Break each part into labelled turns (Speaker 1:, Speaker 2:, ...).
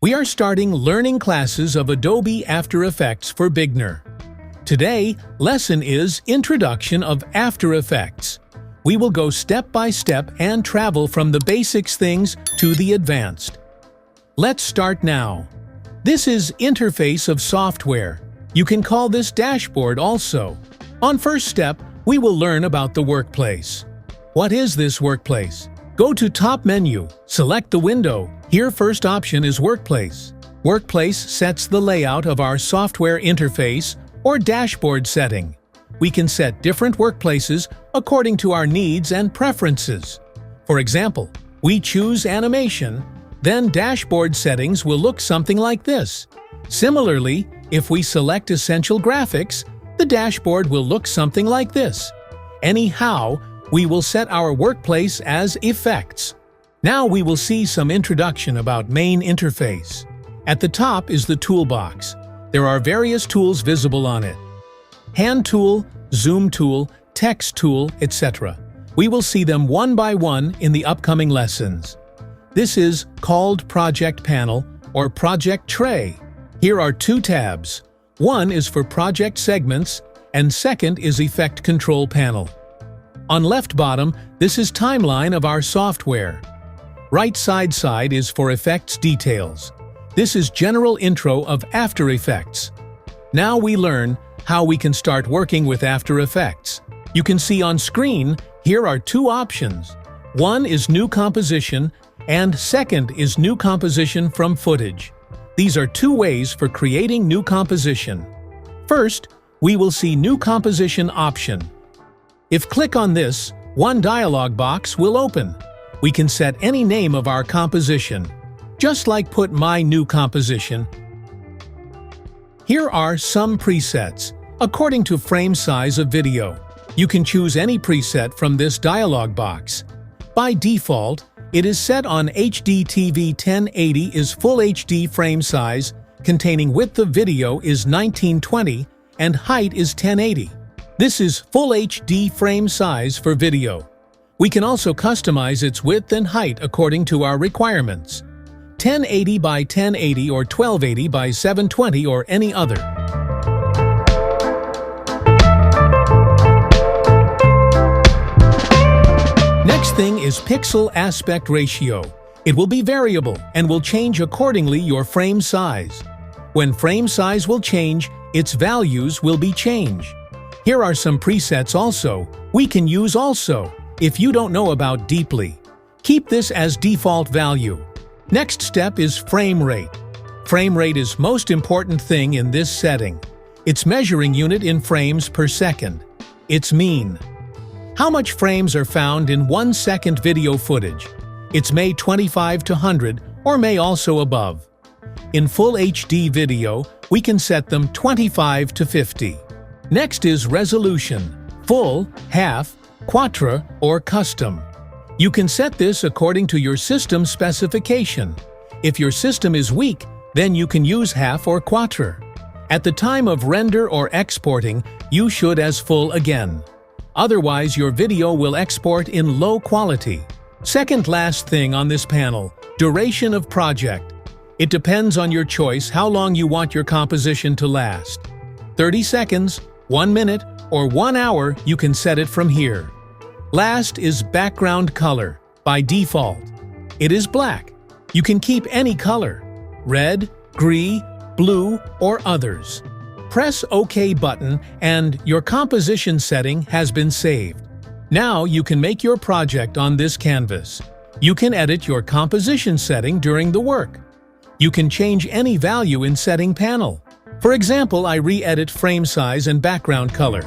Speaker 1: We are starting learning classes of Adobe After Effects for Beginner. Today, lesson is Introduction of After Effects. We will go step by step and travel from the basics things to the advanced. Let's start now. This is interface of software. You can call this dashboard also. On first step, we will learn about the workplace. What is this workplace? Go to top menu, select the window. Here first option is Workplace. Workplace sets the layout of our software interface or dashboard setting. We can set different workplaces according to our needs and preferences. For example, we choose animation, then dashboard settings will look something like this. Similarly, if we select essential graphics, the dashboard will look something like this. Anyhow, we will set our workplace as Effects. Now we will see some introduction about main interface. At the top is the toolbox. There are various tools visible on it. Hand tool, zoom tool, text tool, etc. We will see them one by one in the upcoming lessons. This is called Project Panel or Project Tray. Here are two tabs. One is for project segments and second is Effect Control Panel. On left bottom, this is timeline of our software. Right side is for effects details. This is general intro of After Effects. Now we learn how we can start working with After Effects. You can see on screen, here are two options. One is New Composition and second is New Composition from Footage. These are two ways for creating new composition. First, we will see New Composition option. If click on this, one dialog box will open. We can set any name of our composition, just like put My New Composition. Here are some presets, according to frame size of video. You can choose any preset from this dialog box. By default, it is set on HDTV 1080 is Full HD frame size, containing width of video is 1920 and height is 1080. This is Full HD frame size for video. We can also customize its width and height according to our requirements. 1080 by 1080 or 1280 by 720 or any other. Next thing is Pixel Aspect Ratio. It will be variable and will change accordingly your frame size. When frame size will change, its values will be changed. Here are some presets also we can use also. If you don't know about deeply, keep this as default value. Next step is frame rate. Frame rate is most important thing in this setting. It's measuring unit in frames per second. It's mean. How much frames are found in 1 second video footage? It's may 25 to 100 or may also above. In Full HD video, we can set them 25 to 50. Next is resolution, full, half, Quattro or custom. You can set this according to your system specification. If your system is weak, then you can use half or quattro. At the time of render or exporting, you should as full again. Otherwise, your video will export in low quality. Second last thing on this panel, duration of project. It depends on your choice how long you want your composition to last. 30 seconds, 1 minute, or 1 hour, you can set it from here. Last is background color. By default, it is black. You can keep any color, red, green, blue, or others. Press OK button and your composition setting has been saved. Now you can make your project on this canvas. You can edit your composition setting during the work. You can change any value in setting panel. For example, I re-edit frame size and background color.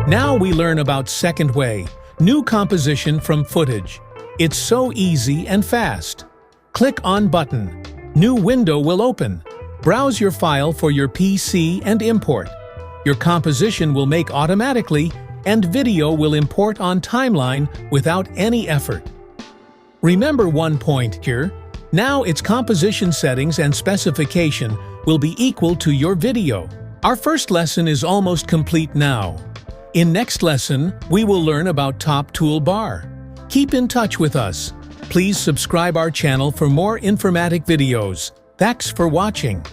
Speaker 1: Now we learn about second way, New Composition from Footage. It's so easy and fast. Click on button. New window will open. Browse your file for your PC and import. Your composition will make automatically and video will import on timeline without any effort. Remember one point here. Now its composition settings and specification will be equal to your video. Our first lesson is almost complete now. In next lesson, we will learn about Top Toolbar. Keep in touch with us. Please subscribe our channel for more informatic videos. Thanks for watching.